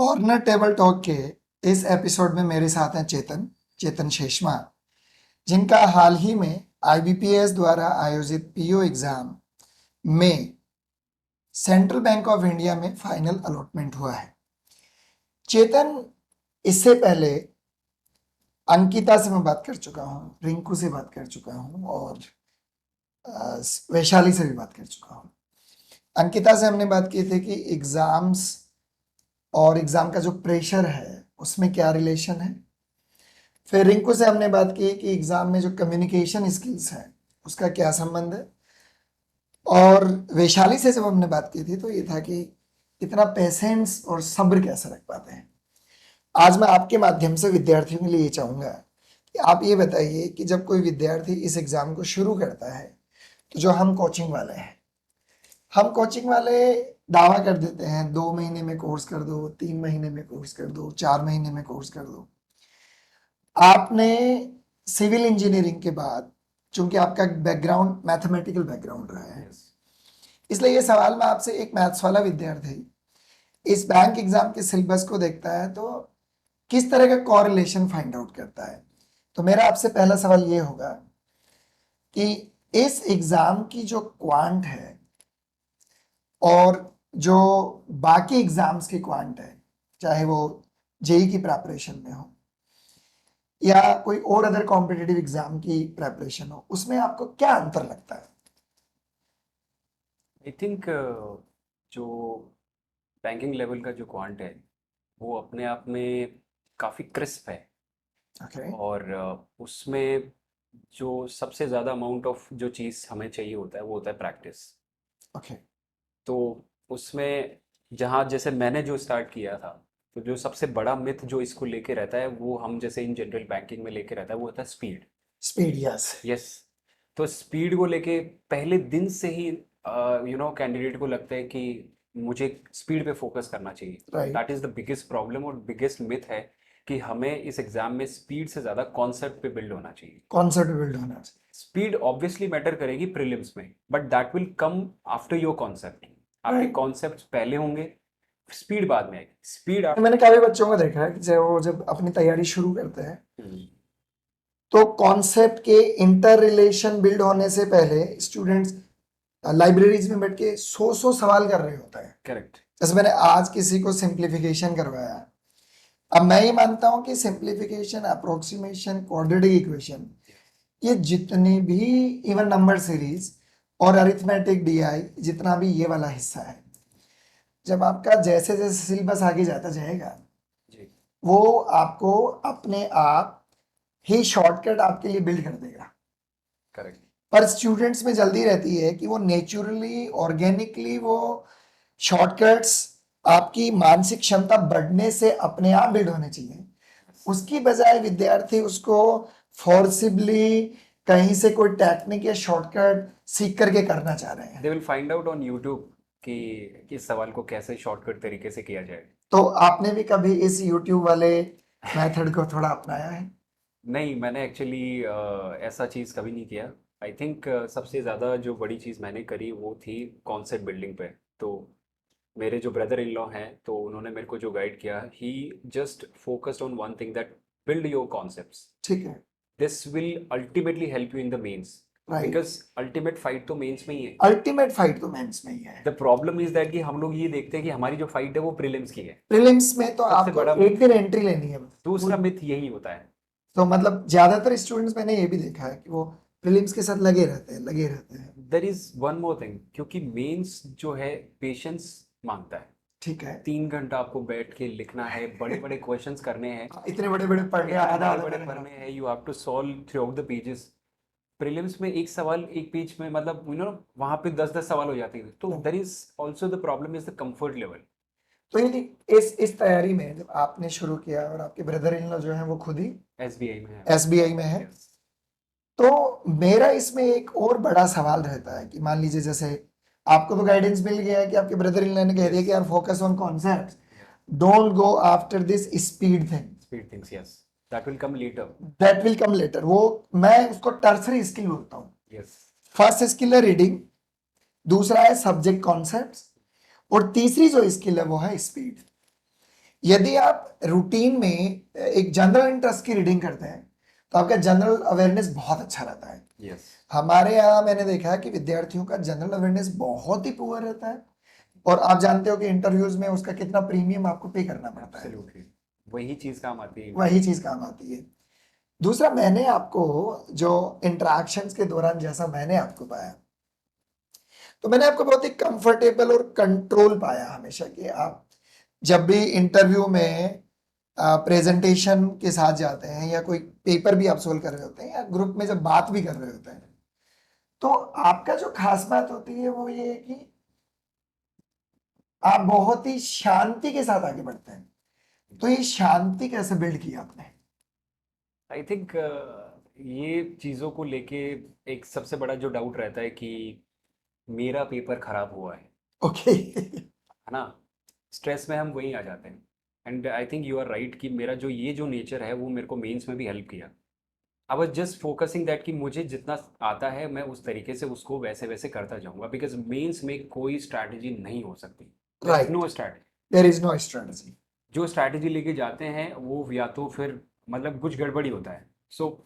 Corner table talk के इस episode में मेरे साथ हैं चेतन शेषमा, जिनका हाल ही में आईबीपीएस द्वारा आयोजित पीओ एग्जाम में सेंट्रल बैंक ऑफ इंडिया में फाइनल अलॉटमेंट हुआ है। चेतन इससे पहले अंकिता से मैं बात कर चुका हूँ, रिंकू से बात कर चुका हूँ और वैशाली से भी बात कर चुका हूँ। अंकिता से हमने बात की थी कि एग्जाम्स और एग्जाम का जो प्रेशर है उसमें क्या रिलेशन है। फिर रिंकू से हमने बात की कि एग्जाम में जो कम्युनिकेशन स्किल्स है उसका क्या संबंध है। और वैशाली से जब हमने बात की थी तो ये था कि इतना पेशेंस और सब्र कैसे रख पाते हैं। आज मैं आपके माध्यम से विद्यार्थियों के लिए ये चाहूँगा कि आप ये बताइए कि जब कोई विद्यार्थी इस एग्ज़ाम को शुरू करता है तो जो हम कोचिंग वाले दावा कर देते हैं 2 महीने में कोर्स कर दो, 3 महीने में कोर्स कर दो, 4 महीने में कोर्स कर दो। आपने सिविल इंजीनियरिंग के बाद, चूंकि आपका बैकग्राउंड मैथमेटिकल बैकग्राउंड रहा है, इसलिए ये सवाल मैं आपसे, एक मैथ्स वाला विद्यार्थी इस बैंक एग्जाम के सिलेबस को देखता है तो किस तरह का कॉरिलेशन फाइंड आउट करता है। तो मेरा आपसे पहला सवाल ये होगा कि इस एग्जाम की जो क्वांट है और जो बाकी एग्जाम्स की क्वांट है, चाहे वो जेई की प्रिपरेशन में हो या कोई और अदर कॉम्पिटिटिव एग्जाम की प्रिपरेशन हो, उसमें आपको क्या अंतर लगता है? आई थिंक जो बैंकिंग लेवल का जो क्वांट है वो अपने आप में काफ़ी क्रिस्प है। ओके। और उसमें जो सबसे ज़्यादा अमाउंट ऑफ जो चीज़ हमें चाहिए होता है वो होता है प्रैक्टिस। ओके। तो उसमें जहाँ जैसे मैंने जो स्टार्ट किया था, तो जो सबसे बड़ा मिथ जो इसको लेके रहता है वो हम जैसे इन जनरल बैंकिंग में लेके रहता है वो होता है स्पीड। Speed, yes. यस। तो स्पीड को लेके पहले दिन से ही कैंडिडेट को लगता है कि मुझे स्पीड पे फोकस करना चाहिए। Right. That is the biggest problem और बिगेस्ट मिथ है कि हमें इस एग्जाम में स्पीड से ज़्यादा कॉन्सेप्ट पे बिल्ड होना चाहिए। कॉन्सेप्ट बिल्ड होना चाहिए। स्पीड ऑब्वियसली मैटर करेगी प्रीलिम्स में, but that will come after your concept. आपके राइट। कॉन्सेप्ट पहले होंगे, स्पीड बाद में आएगी। स्पीड मैंने काफी बच्चों को देखा है कि जब अपनी तैयारी शुरू करते हैं तो कॉन्सेप्ट के इंटर रिलेशन बिल्ड होने से पहले स्टूडेंट्स लाइब्रेरीज में बैठ के सौ सवाल कर रहे होता है। करेक्ट। जैसे मैंने आज किसी को सिंप्लीफिकेशन करवाया। अब मैं ये मानता हूँ कि सिंप्लीफिकेशन, अप्रोक्सीमेशन, क्वाड्रेटिक इक्वेशन, ये जितने भी इवन नंबर सीरीज और अरिथमेटिक डीआई, जितना भी ये वाला हिस्सा है, जब आपका जैसे जैसे सिलेबस आगे जाता जाएगा जी। वो आपको अपने आप ही शॉर्टकट आपके लिए बिल्ड कर देगा। करेक्ट। पर स्टूडेंट्स में जल्दी रहती है कि वो नेचुरली, ऑर्गेनिकली वो शॉर्टकट्स आपकी मानसिक क्षमता बढ़ने से अपने आप बिल्ड होने चाहिए। उसकी बजाय विद्यार्थी उसको फोर्सिबली कहीं से कोई टेक्निक या शॉर्टकट सीख करके करना चाह रहे हैं। They will find out on YouTube कि इस सवाल को कैसे शॉर्टकट तरीके से किया जाए। तो आपने भी कभी इस YouTube वाले मेथड को थोड़ा अपनाया है? नहीं, मैंने एक्चुअली ऐसा चीज़ कभी नहीं किया। आई थिंक सबसे ज़्यादा जो बड़ी चीज़ मैंने करी वो थी कॉन्सेप्ट बिल्डिंग पे। तो मेरे जो ब्रदर इन लॉ हैं तो उन्होंने मेरे को जो गाइड किया, he just focused on one thing, that build your concepts. ठीक है। This will ultimately help you in the mains, right. Because ultimate fight तो मेंस में ही है। अल्टीमेट फाइट तो मेंस में ही है। द प्रॉब्लम इज दैट कि हम लोग ये देखते हैं कि हमारी जो फाइट है वो प्रीलिम्स की है। प्रीलिम्स में तो सबसे आपको बड़ा एक दिन एंट्री लेनी है बस। दूसरा मिथ यही होता है। तो मतलब ज्यादातर स्टूडेंट्स, मैंने ये भी देखा है कि वो प्रीलिम्स के साथ लगे रहते हैं। There is one more thing, क्योंकि मेंस जो है पेशेंस मांगता है। ठीक है। 3 घंटा आपको बैठ के लिखना है, बड़े बड़े क्वेश्चंस करने हैं, इतने बड़े बड़े पढ़ने, आधा बड़े आधा बड़े पढ़ने हैं, you have to solve throughout the pages. Prelims में एक सवाल एक पेज में, मतलब वहां पे 10-10 सवाल हो जाते हैं। तो there is also the problem is the comfort level. तो ये इस तैयारी में जब आपने शुरू किया और आपके ब्रदर इन लॉ जो है वो खुद ही एसबीआई में है। एसबीआई में है, Yes. तो मेरा इसमें एक और बड़ा सवाल रहता है कि मान लीजिए जैसे आपको तो गाइडेंस मिल गया है कि आपके ब्रदर इन लॉ ने कह दिया कि यार focus on concept, don't go after this speed thing, speed things, yes, that will come later. That will come later. वो मैं उसको टर्सरी स्किल बोलता हूँ। यस। फर्स्ट स्किल है रीडिंग, दूसरा है सब्जेक्ट कॉन्सेप्ट्स, और तीसरी जो स्किल है वो है स्पीड। यदि आप रूटीन में एक जनरल इंटरेस्ट की रीडिंग करते हैं तो आपका जनरल अवेयरनेस बहुत अच्छा रहता है। यस, हमारे यहाँ मैंने देखा है कि विद्यार्थियों का जनरल अवेयरनेस बहुत ही पुअर रहता है, और आप जानते हो कि इंटरव्यूज में उसका कितना प्रीमियम आपको पे करना पड़ता है। एब्सोल्युटली वही चीज काम आती है। वही चीज काम आती है। दूसरा, मैंने आपको जो इंटरेक्शंस के दौरान जैसा मैंने आपको पाया, तो मैंने आपको बहुत ही कंफर्टेबल और कंट्रोल पाया हमेशा, कि आप जब भी इंटरव्यू में प्रेजेंटेशन के साथ जाते हैं या कोई पेपर भी आप सोल्व कर रहे होते हैं या ग्रुप में जब बात भी कर रहे होते हैं, तो आपका जो खास बात होती है वो ये है कि आप बहुत ही शांति के साथ आगे बढ़ते हैं। तो ये शांति कैसे बिल्ड की आपने? आई थिंक ये चीज़ों को लेके एक सबसे बड़ा जो डाउट रहता है कि मेरा पेपर खराब हुआ ओके। है ना? स्ट्रेस में हम वहीं आ जाते हैं। And I think you are right कि मेरा जो ये जो नेचर है वो मेरे को मेंस में भी हेल्प किया। I was just focusing that कि मुझे जितना आता है मैं उस तरीके से उसको वैसे वैसे करता जाऊंगा, बिकॉज मेंस में कोई स्ट्रैटेजी नहीं हो सकती। There is right, no strategy. There is no strategy. जो स्ट्रैटेजी लेके जाते हैं वो या तो फिर मतलब कुछ गड़बड़ी होता है। So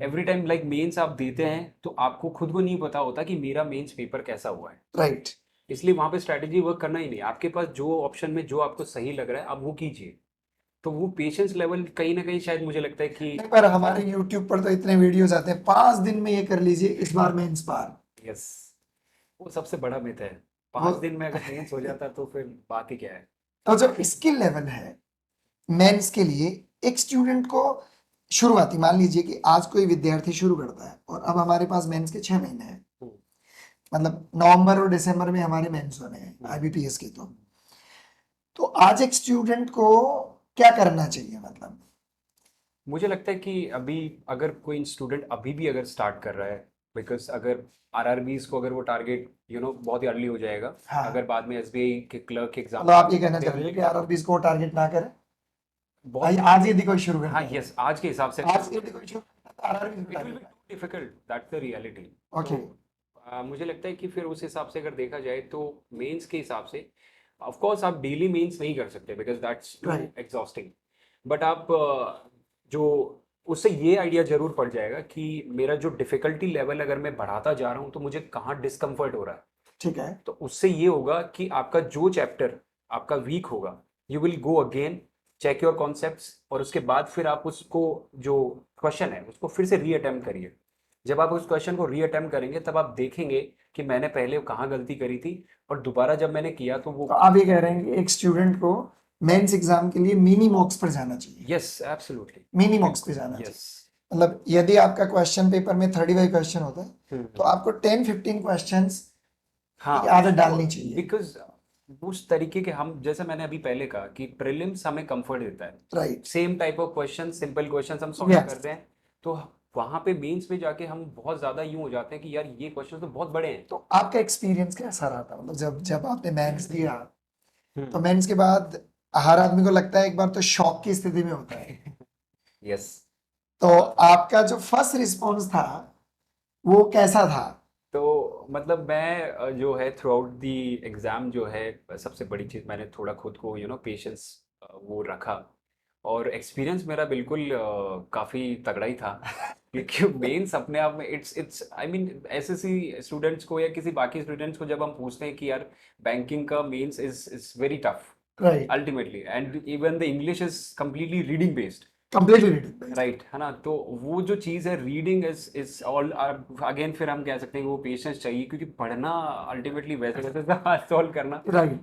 every time like mains आप देते हैं तो आपको खुद को नहीं पता होता कि मेरा मेंस पेपर कैसा हुआ है। राइट। इसलिए वहाँ पे स्ट्रैटेजी वर्क करना ही नहीं, आपके पास जो ऑप्शन में जो आपको सही लग रहा है आप वो कीजिए। तो वो पेशेंस लेवल कहीं ना कहीं शायद मुझे लगता है कि नहीं, पर हमारे YouTube पर तो इतने वीडियोस आते हैं, 5 दिन में ये कर लीजिए, इस बार मेंस पार। यस, वो सबसे बड़ा मिथ है। वो 5 दिन में अगर मेंस हो जाता तो फिर बात ही क्या है। तो जो स्किल लेवल है मेंस के लिए, एक स्टूडेंट को शुरुआती, मान लीजिए कि आज कोई विद्यार्थी शुरू करता है और अब हमारे पास मेंस के 6 महीने हैं, हम्म, मतलब नवंबर और दिसंबर में हमारे मेंस होने हैं IBPS के। तो आज एक स्टूडेंट को क्या करना चाहिए, मतलब? मुझे लगता है कि अभी अगर कोई स्टूडेंट अभी भी अगर स्टार्ट कर रहा है, बिकॉज अगर आरआरबीज को अगर वो टारगेट बहुत ही अर्ली हो जाएगा। हाँ, अगर बाद में एसबीआई के क्लर्क के एग्जाम मतलब आप ये कहना चाह रहे हैं कि RRBs को टारगेट ना करें? बहुत आज यदि कोई शुरू हाँ करता है, यस, आज के हिसाब से आज यदि कोई शुरू करता है तो RRBs को it will be target. Too difficult, that's the reality. Okay. तो मुझे लगता है कि फिर उस हिसाब से अगर देखा जाए तो मेंस के हिसाब से ऑफ कोर्स आप डेली मेंस नहीं कर सकते because that's too right. Exhausting. But आप जो उससे ये आइडिया जरूर पड़ जाएगा कि मेरा जो डिफिकल्टी लेवल अगर मैं बढ़ाता जा रहा हूँ तो मुझे कहाँ डिस्कम्फर्ट हो रहा है। ठीक है। तो उससे ये होगा कि आपका जो चैप्टर आपका वीक होगा you will go again, check your concepts, और उसके बाद फिर आप उसको जो क्वेश्चन है उसको फिर से रीअटेम्प्ट करिए। जब आप उस क्वेश्चन को रीअटेम्प्ट करेंगे तब आप देखेंगे कि मैंने पहले कहाँ गलती करी थी, और दोबारा जब मैंने किया तो वो तो आप ये कह रहे हैं कि एक स्टूडेंट को मेंस एग्जाम के लिए मिनी मॉक्स पर जाना चाहिए? Yes absolutely. मिनी मॉक्स पे जाना चाहिए। यस। मतलब यदि आपका क्वेश्चन पेपर में 35 क्वेश्चन होता है तो आपको 10-15 क्वेश्चंस की हाँ आदत डालनी चाहिए। बिकॉज उस तरीके के हम जैसे मैंने अभी पहले कहा कि प्रीलिम्स हमें कंफर्ट देता है, right. Same type of question simple question हम सॉल्व यस। करते हैं। तो वहां पे मेंस में जाके हम बहुत ज्यादा यूं हो जाते हैं कि यार ये क्वेश्चन तो बहुत बड़े हैं। तो आपका एक्सपीरियंस कैसा रहा था, मतलब जब जब आपने मेंस दिया, तो हम्म। मेंस के बाद हर आदमी को लगता है एक बार तो शॉक की स्थिति में होता है। यस। तो आपका जो फर्स्ट रिस्पॉन्स था वो कैसा था? तो मतलब मैं जो है थ्रू आउट दी एग्ज़ाम जो है सबसे बड़ी चीज़ मैंने थोड़ा खुद को पेशेंस वो रखा। और एक्सपीरियंस मेरा बिल्कुल काफ़ी तगड़ा ही था क्योंकि मेंस अपने आप में it's I mean SSC students को या किसी बाकी स्टूडेंट्स को जब हम पूछते हैं कि यार बैंकिंग का mains is very tough right. Ultimately, and even the English is completely reading based. Completely reading. Right है ना? तो वो जो चीज़ है रीडिंग इज ऑल अगेन फिर हम कह सकते हैं कि वो पेशेंस चाहिए क्योंकि पढ़ना अल्टीमेटली वैसे वैसे सॉल्व करना। राइट।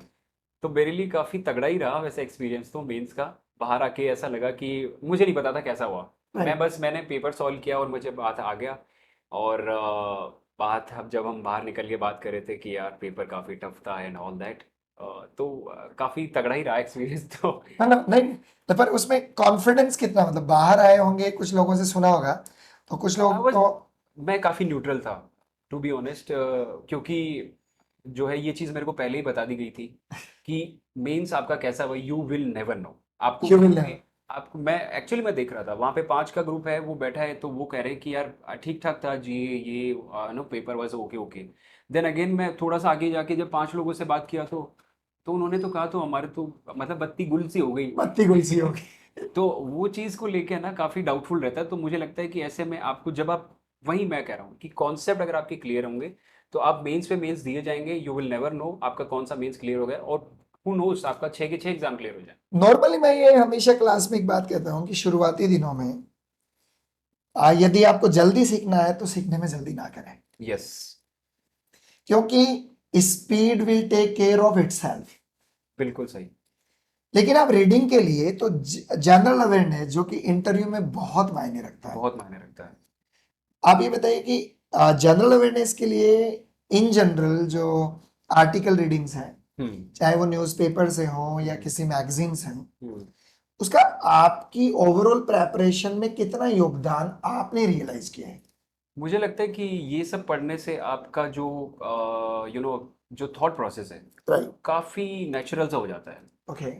तो मेरे लिए काफ़ी तगड़ा ही रहा वैसे एक्सपीरियंस तो मेंस का। बाहर आके ऐसा लगा कि मुझे नहीं पता था कैसा हुआ। राइट। मैंने पेपर सॉल्व किया और मुझे बात आ गया। और बात अब जब हम बाहर निकल के बात कर रहे थे कि यार पेपर काफ़ी टफ था एंड ऑल दैट, तो काफ़ी तगड़ा ही रहा एक्सपीरियंस तो। मतलब नहीं, तो पर उसमें कॉन्फिडेंस कितना, मतलब बाहर आए होंगे, कुछ लोगों से सुना होगा, तो कुछ I लोग was- तो। मैं काफ़ी न्यूट्रल था टू बी ऑनेस्ट, क्योंकि जो है ये चीज़ मेरे को पहले ही बता दी गई थी कि मेंस आपका कैसा हुआ यू विल नेवर नो। आपको यू वहाँ विल। पे आपको मैं एक्चुअली मैं देख रहा था वहाँ पे 5 का ग्रुप है वो बैठा है तो वो कह रहे हैं कि यार ठीक ठाक था जी ये no paper was okay okay. Then again मैं थोड़ा सा आगे जाके जब 5 लोगों से बात किया तो तो उन्होंने तो कहा तो हमारे तो मतलब बत्ती गुल सी हो गई। बत्ती गुल सी होगी। तो वो चीज़ को लेके ना काफ़ी डाउटफुल रहता है। तो मुझे लगता है कि ऐसे में आपको जब आप, वही मैं कह रहा हूँ कि कॉन्सेप्ट अगर आपके क्लियर होंगे तो आप मेंस पे मेंस दिए जाएंगे, यू विल नेवर नो आपका कौन सा मेंस क्लियर हो गया, और हु नोस आपका 6 के 6 एग्जाम क्लियर हो जाए। नॉर्मली मैं ये हमेशा क्लास में एक बात कहता हूँ कि शुरुआती दिनों में यदि आपको जल्दी सीखना है तो सीखने में जल्दी ना करें, यस, क्योंकि speed will take care of itself. बिल्कुल सही। लेकिन आप रीडिंग के लिए तो जनरल अवेयरनेस जो कि इंटरव्यू में बहुत मायने रखता है। बहुत मायने रखता है। आप ये बताइए कि जनरल अवेयरनेस के लिए इन जनरल जो आर्टिकल रीडिंग्स हैं, हम्म चाहे वो न्यूज़पेपर से हो या हम्म किसी मैगजीन से हो, हम्म। उसका आपकी ओवरऑल प्रेपरेशन में कितना योगदान आपने रियलाइज किया है? मुझे लगता है कि ये सब पढ़ने से आपका जो जो थॉट प्रोसेस है राइट। काफ़ी नेचुरल सा हो जाता है। ओके।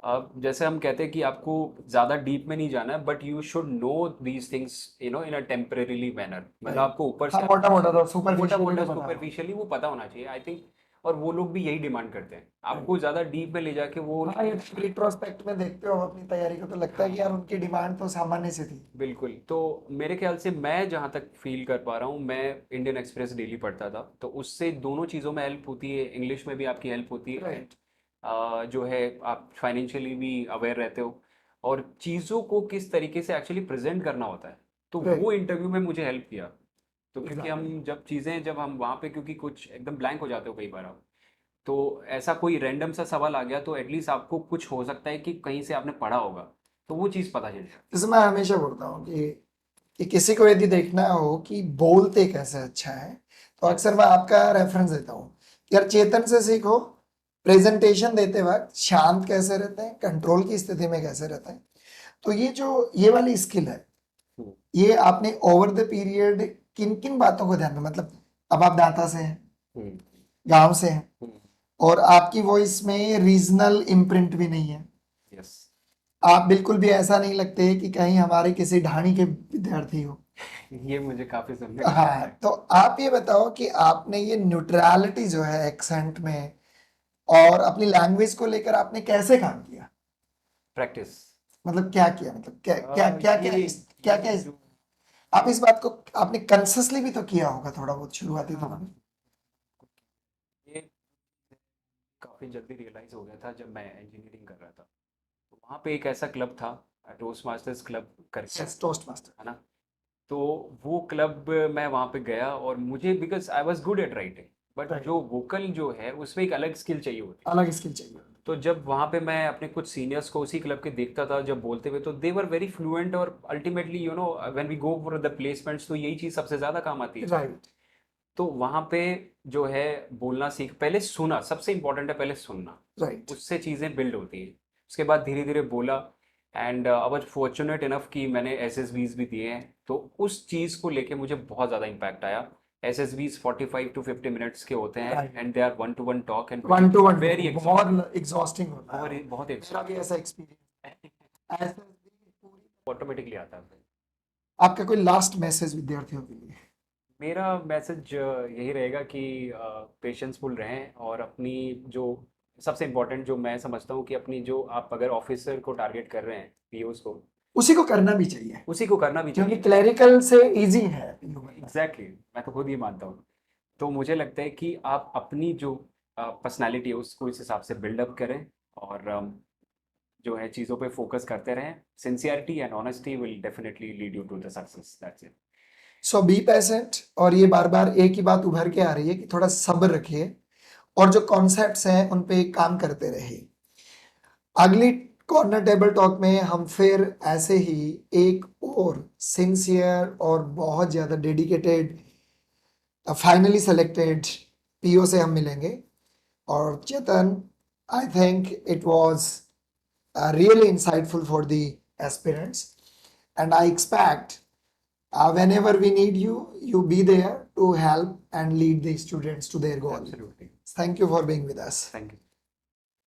अब जैसे हम कहते हैं कि आपको ज़्यादा डीप में नहीं जाना है, but you should know these things in a temporarily manner, मतलब राइट। आपको ऊपर हाँ, से मोटा मोटा तो मोटा सुपरफिशियली मोटा तो पता हो। सुपरफिशियली वो पता होना चाहिए, आई थिंक। और वो लोग भी यही डिमांड करते हैं, आपको ज़्यादा डीप में ले जाके वो। हाँ, ये रिट्रोस्पेक्ट में देखते हो अपनी तैयारी को तो लगता है कि यार हाँ, उनकी डिमांड तो सामान्य से थी। बिल्कुल। तो मेरे ख्याल से मैं जहाँ तक फील कर पा रहा हूँ, मैं इंडियन एक्सप्रेस डेली पढ़ता था, तो उससे दोनों चीज़ों में हेल्प होती है, इंग्लिश में भी आपकी हेल्प होती है, राइट। एंड जो है आप फाइनेंशियली भी अवेयर रहते हो, और चीज़ों को किस तरीके से एक्चुअली प्रेजेंट करना होता है, तो राइट। वो इंटरव्यू में मुझे हेल्प किया। तो क्योंकि एग्जैक्टली। हम जब चीज़ें, जब हम वहाँ पे, क्योंकि कुछ एकदम ब्लैंक हो जाते हो कई बार आप, तो ऐसा कोई रैंडम सा सवाल आ गया तो एटलीस्ट आपको कुछ हो सकता है कि कहीं से आपने पढ़ा होगा, तो वो चीज़ पता चल जाए। जैसे मैं हमेशा बोलता हूँ कि किसी को यदि देखना हो कि बोलते कैसे अच्छा है, तो यस। अक्सर मैं आपका रेफरेंस देता हूँ कि यार चेतन से सीखो, प्रेजेंटेशन देते वक्त शांत कैसे रहते हैं, कंट्रोल की स्थिति में कैसे रहते हैं। तो ये वाली स्किल है, हम्म ये आपने ओवर द पीरियड किन किन बातों को ध्यान में, मतलब अब आप दाता से हैं, हम्म गांव से हैं, हम्म। और आपकी वॉइस में रीजनल इम्प्रिंट भी नहीं है, यस। आप बिल्कुल भी ऐसा नहीं लगते कि कहीं हमारे किसी ढाणी के विद्यार्थी हो। ये मुझे काफी सुनने को मिलता हाँ, है। तो आप ये बताओ कि आपने ये न्यूट्रलिटी जो है एक्सेंट में और अपनी लैंग्वेज को लेकर आपने कैसे काम किया? प्रैक्टिस। मतलब क्या किया, मतलब क्या क्या क्या क्या ये क्या ये क्या जो, आप इस बात को आपने कंसियसली भी तो किया होगा थोड़ा बहुत शुरुआती दिनों में। हाँ, ये काफी जल्दी रियलाइज हो गया था जब मैं इंजीनियरिंग कर रहा था, तो वहाँ पे एक ऐसा क्लब था, टोस्ट मास्टर्स क्लब करके, यस, टोस्ट मास्टर। है ना। तो वो क्लब, मैं वहाँ पे गया, और मुझे, because I was good at writing, but right. जो वोकल जो है उसमें एक अलग स्किल चाहिए होती है। अलग स्किल चाहिए। तो जब वहाँ पे मैं अपने कुछ सीनियर्स को उसी क्लब के देखता था जब बोलते हुए, तो दे वर वेरी फ्लुएंट, और ultimately when we go for the placements तो यही चीज़ सबसे ज़्यादा काम आती है। राइट। तो वहाँ पे जो है बोलना सीख, पहले सुना, सबसे इम्पोर्टेंट है पहले सुनना, राइट। उससे चीज़ें बिल्ड होती हैं। उसके बाद धीरे धीरे बोला, and I was fortunate enough कि मैंने एसएसबीज भी दिए हैं, तो उस चीज़ को लेके मुझे बहुत ज़्यादा इम्पैक्ट आया। एसएसबीज 45 to 50 मिनट्स के होते हैं, right. And they are one to one talk, and one to one very बहुत एग्जॉस्टिंग होता है बहुत वो। बहुत मेरा भी ऐसा एक्सपीरियंस। ऐसा पूरी। ऑटोमेटिकली आता है। आपका कोई लास्ट मैसेज विद्यार्थियों के लिए? मेरा मैसेज यही रहेगा कि पेशेंसफुल रहें, और अपनी जो सबसे इम्पोर्टेंट जो मैं समझता हूँ कि अपनी जो आप अगर ऑफिसर को टारगेट कर रहे हैं, पीओस को, उसी को करना भी चाहिए, उसी को करना भी क्योंकि चाहिए। क्लरिकल से इजी है PO बनना। एग्जैक्टली मैं तो खुद ही मानता हूँ। तो मुझे लगता है कि आप अपनी जो पर्सनालिटी है उसको इस हिसाब से बिल्डअप करें, और जो है चीज़ों पे फोकस करते रहें। Sincerity and honesty will definitely lead you to the success, that's it. So be patient, और ये बार बार एक ही बात उभर के आ रही है कि थोड़ा सब्र रखिए और जो कॉन्सेप्ट्स हैं उन पे काम करते रहिए। अगली कॉर्नर टेबल टॉक में हम फिर ऐसे ही एक और सिंसियर और बहुत ज़्यादा डेडिकेटेड फाइनली सेलेक्टेड PO से हम मिलेंगे। और Chetan, I think it was really insightful for the aspirants, and I expect whenever we need you, you be there to help and lead the students to their goal. Absolutely. Thank you for being with us. Thank you.